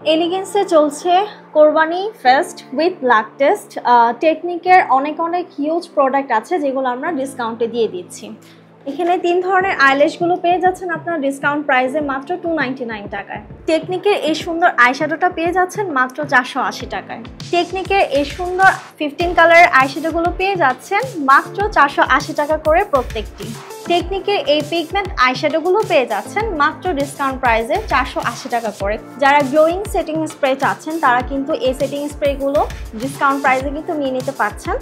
এলিগেন্সে চলছে কোরবানি fest with black test. টেকনিকের অনেক হিউজ প্রোডাক্ট আছে যেগুলো আমরা ডিসকাউন্টে দিয়ে দিচ্ছি। এখানে 3 ধরনের আইল্যাশগুলো পেয়ে যাচ্ছেন আপনারা ডিসকাউন্ট প্রাইসে মাত্র 299 টাকায়। টেকনিকের এই সুন্দর আইশ্যাডোটা পেয়ে যাচ্ছেন মাত্র 480 টাকায়। টেকনিকের এই সুন্দর 15 কালারের আইশ্যাডোগুলো পেয়ে যাচ্ছেন মাত্র 480 টাকা করে প্রত্যেকটি। টেকনিকের এই পিগমেন্ট আইশ্যাডোগুলো পেয়ে যাচ্ছেন মাত্র ডিসকাউন্ট প্রাইসে 480 টাকা করে। যারা গ্লোয়িং সেটিং স্প্রে চাচ্ছেন তারা কিন্তু এই সেটিং স্প্রেগুলো ডিসকাউন্ট প্রাইসে কিন্তু নিয়ে নিতে পারছেন।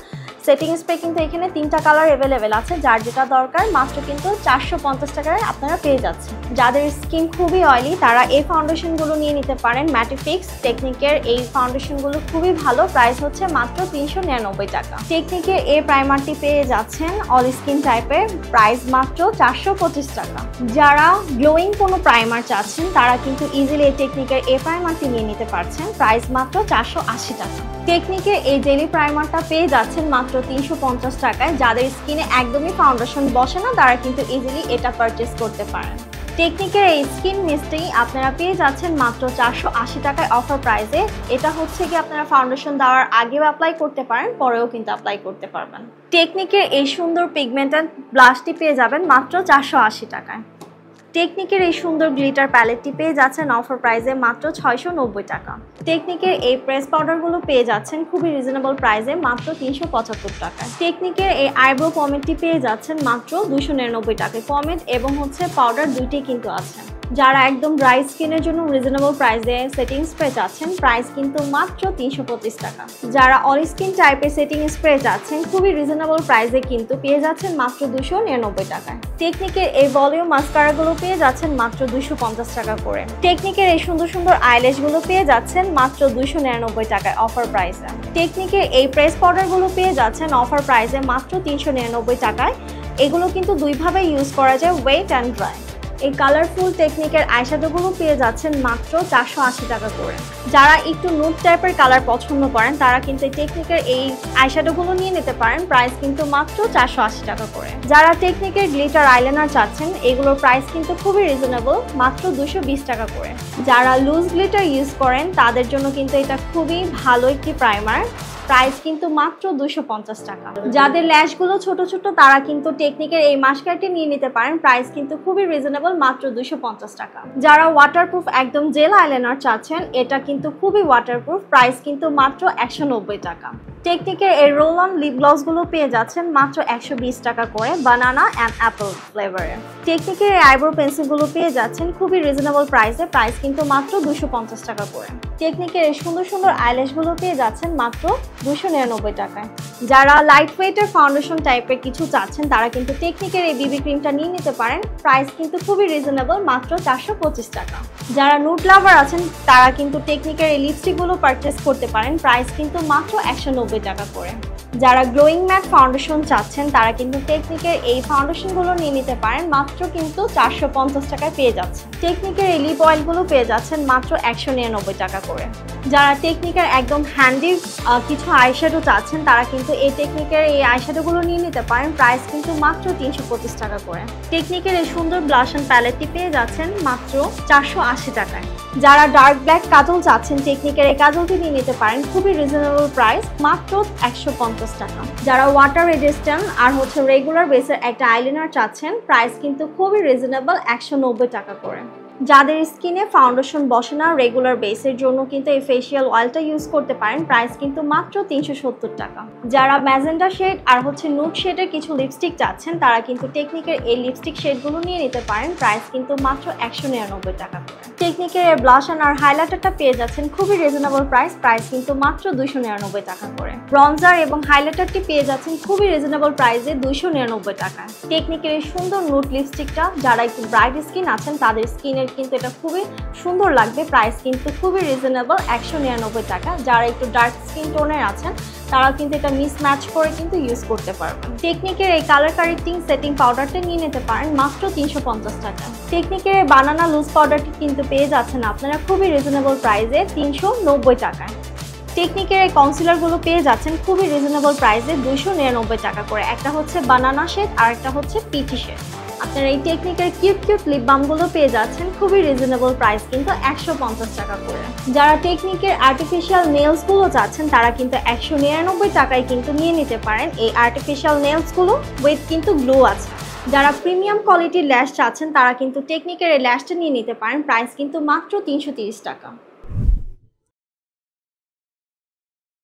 সেটিং স্প্রে কিন্তু এখানে 3টা কালার অ্যাভেলেবেল আছে, যার যেটা দরকার মাত্র কিন্তু 450 টাকায় আপনারা পেয়ে যাচ্ছেন। যাদের স্কিন খুবই অয়েলি তারা এই ফাউন্ডেশনগুলো নিয়ে নিতে পারেন। ম্যাটিফিক্স টেকনিকের এই ফাউন্ডেশনগুলো খুবই ভালো, প্রাইস হচ্ছে মাত্র 399 টাকা। টেকনিকের এই প্রাইমারটি পেয়ে যাচ্ছেন অল স্কিন টাইপের, প্রাইস মাত্র 425 টাকা। যারা গ্লোয়িং কোনো প্রাইমার চাচ্ছেন তারা কিন্তু ইজিলি এই টেকনিকের এই প্রাইমারটি নিয়ে নিতে পারছেন, প্রাইস মাত্র 480 টাকা। টেকনিকের এই জেলি প্রাইমারটা পেয়ে যাচ্ছেন মাত্র 350 টাকায়। যাদের স্কিনে একদমই ফাউন্ডেশন বসে না তারা কিন্তু ইজিলি এটা পারচেস করতে পারেন। টেকনিকের এই স্কিন মিস্টটি আপনারা পেয়ে যাচ্ছেন মাত্র 480 টাকায় অফার প্রাইসে। এটা হচ্ছে কি আপনারা ফাউন্ডেশন দেওয়ার আগেও অ্যাপ্লাই করতে পারেন, পরেও কিন্তু অ্যাপ্লাই করতে পারবেন। টেকনিকের এই সুন্দর পিগমেন্টেড ব্লাশটি পেয়ে যাবেন মাত্র 480 টাকায়। টেকনিকের এই সুন্দর গ্লিটার প্যালেটটি পেয়ে যাচ্ছেন অফার প্রাইসে মাত্র 690 টাকা। টেকনিকের এই প্রেস পাউডারগুলো পেয়ে যাচ্ছেন খুবই রিজনেবল প্রাইসে মাত্র 375 টাকা। টেকনিকের এই আইব্রো পমেডটি পেয়ে যাচ্ছেন মাত্র 299 টাকায়। পমেড এবং পাউডার দুইটি কিন্তু আছে। যারা একদম ড্রাই স্কিনের জন্য রিজনেবল প্রাইসে সেটিং স্প্রে চাচ্ছেন, প্রাইস কিন্তু মাত্র 325 টাকা। যারা অল স্কিন টাইপের সেটিং স্প্রে চাচ্ছেন খুবই রিজনেবল প্রাইসে কিন্তু পেয়ে যাচ্ছেন মাত্র 299 টাকায়। টেকনিকের এই ভলিউম মাস্কারাগুলো পেয়ে যাচ্ছেন মাত্র 250 টাকা করে। টেকনিকের এই সুন্দর সুন্দর আইল্যাশগুলো পেয়ে যাচ্ছেন মাত্র 299 টাকায় অফার প্রাইসে। টেকনিকের এই প্রেস পাউডারগুলো পেয়ে যাচ্ছেন অফার প্রাইসে মাত্র 399 টাকায়। এগুলো কিন্তু দুইভাবে ইউজ করা যায়, ওয়েট অ্যান্ড ড্রাই। এই কালারফুল টেকনিকের আইশ্যাডোগুলো পেয়ে যাচ্ছেন মাত্র 480 টাকা করে। যারা একটু নুড টাইপের কালার পছন্দ করেন তারা কিন্তু এই টেকনিকের এই আইশ্যাডোগুলো নিয়ে নিতে পারেন, প্রাইস কিন্তু মাত্র 480 টাকা করে। যারা টেকনিকের গ্লিটার আইলাইনার চাচ্ছেন এগুলোর প্রাইস কিন্তু খুবই রিজনেবল, মাত্র 220 টাকা করে। যারা লুজ গ্লিটার ইউজ করেন তাদের জন্য কিন্তু এটা খুবই ভালো একটি প্রাইমার, প্রাইস কিন্তু মাত্র 250 টাকা। যাদের ল্যাশগুলো ছোট ছোট তারা কিন্তু টেকনিকের এই মাস্কারাটি নিয়ে নিতে পারেন, প্রাইস কিন্তু খুবই রিজনেবল, মাত্র 250 টাকা। যারা ওয়াটারপ্রুফ একদম জেল আইলাইনার চাচ্ছেন এটা কিন্তু খুবই ওয়াটারপ্রুফ, প্রাইস কিন্তু মাত্র 190 টাকা। টেকনিকের এই রোল অন লিপ গ্লসগুলো পেয়ে যাচ্ছেন মাত্র 120 টাকা করে, বানানা অ্যান্ড অ্যাপল ফ্লেভারের। টেকনিকের এই আইব্রো পেন্সিলগুলো পেয়ে যাচ্ছেন খুবই রিজনেবল প্রাইসে, প্রাইস কিন্তু মাত্র 250 টাকা করে। টেকনিকের এই সুন্দর সুন্দর আইল্যাশগুলো পেয়ে যাচ্ছেন মাত্র 299 টাকায়। যারা লাইট ওয়েটের ফাউন্ডেশন টাইপের কিছু চাচ্ছেন তারা কিন্তু টেকনিকের এই বিবি ক্রিমটা নিয়ে নিতে পারেন, প্রাইস কিন্তু খুবই রিজনেবল, মাত্র 425 টাকা। যারা নুড লাভার আছেন তারা কিন্তু টেকনিকের এই লিপস্টিকগুলো পারচেস করতে পারেন, প্রাইস কিন্তু মাত্র 190 টাকা করে। যারা গ্লোয়িং ম্যাট ফাউন্ডেশন চাচ্ছেন তারা কিন্তু টেকনিকের এই ফাউন্ডেশনগুলো নিয়ে নিতে পারেন, মাত্র কিন্তু 450 টাকায় পেয়ে যাচ্ছেন। টেকনিকের এই লিপ অয়েলগুলো পেয়ে যাচ্ছেন মাত্র 199 টাকা করে। যারা টেকনিকের একদম হ্যান্ডি কিছু আইশ্যাডো চাচ্ছেন তারা কিন্তু এই টেকনিকের এই আইশ্যাডোগুলো নিয়ে নিতে পারেন, প্রাইস কিন্তু মাত্র 325 টাকা করে। টেকনিকের এই সুন্দর ব্লাশ অ্যান্ড প্যালেটটি পেয়ে যাচ্ছেন মাত্র 480 টাকায়। যারা ডার্ক ব্ল্যাক কাজল চাচ্ছেন টেকনিকের এই কাজলটি নিয়ে নিতে পারেন, খুবই রিজনেবল প্রাইস, মাত্র 150 টাকা। যারা ওয়াটার রেজিস্ট্যান্ট আর রেগুলার বেসের একটা আইলাইনার চাচ্ছেন, প্রাইস কিন্তু খুবই রিজনেবল, 190 টাকা করে। যাদের স্কিনে ফাউন্ডেশন বসে না রেগুলার বেসের জন্য কিন্তু এই ফেশিয়াল অয়েলটা ইউজ করতে পারেন, প্রাইস কিন্তু মাত্র 370 টাকা। যারা ম্যাজেন্ডা শেড আর নুড শেডের কিছু লিপস্টিক চাচ্ছেন তারা কিন্তু টেকনিকের এই লিপস্টিক শেডগুলো নিয়ে নিতে পারেন, প্রাইস কিন্তু মাত্র 199 টাকা করে। টেকনিকের এই ব্লাশ আর হাইলাইটারটা পেয়ে যাচ্ছেন খুবই রিজনেবল প্রাইস, প্রাইস কিন্তু মাত্র 299 টাকা করে। ব্রনজার এবং হাইলাইটারটি পেয়ে যাচ্ছেন খুবই রিজনেবল প্রাইসে 299 টাকায়। টেকনিকের এই সুন্দর নুড লিপস্টিকটা যারা একটু ব্রাইট স্কিন আছেন তাদের স্কিনের কিন্তু এটা খুবই সুন্দর লাগবে, প্রাইস কিন্তু খুবই রিজনেবল, 199 টাকা। যারা একটু ডার্ক স্কিন টোনের আছেন তারা কিন্তু এটা মিসম্যাচ করে কিন্তু ইউজ করতে পারবেন। টেকনিকের এই কালার কারেক্টিং সেটিং পাউডারটা নিয়ে নিতে পারেন মাত্র 350 টাকা। টেকনিকের এই বানানা লুজ পাউডারটি কিন্তু পেয়ে যাচ্ছেন আপনারা খুবই রিজনেবল প্রাইসে 390 টাকায়। টেকনিকের এই কনসিলারগুলো পেয়ে যাচ্ছেন খুবই রিজনেবল প্রাইসে 299 টাকা করে। একটা হচ্ছে বানানা শেড আর একটা হচ্ছে পিচি শেড। আপনারা এই টেকনিকের কিউট কিউট লিপ বামগুলো পেয়ে যাচ্ছেন খুবই রিজনেবল প্রাইস, কিন্তু 150 টাকা করে। যারা টেকনিকের আর্টিফিশিয়াল নেলসগুলো চাচ্ছেন তারা কিন্তু 199 টাকায় কিন্তু নিয়ে নিতে পারেন এই আর্টিফিশিয়াল নেলসগুলো, উইথ কিন্তু গ্লো আছে। যারা প্রিমিয়াম কোয়ালিটির ল্যাশ চাচ্ছেন তারা কিন্তু টেকনিকের এই ল্যাশটা নিয়ে নিতে পারেন, প্রাইস কিন্তু মাত্র 330 টাকা।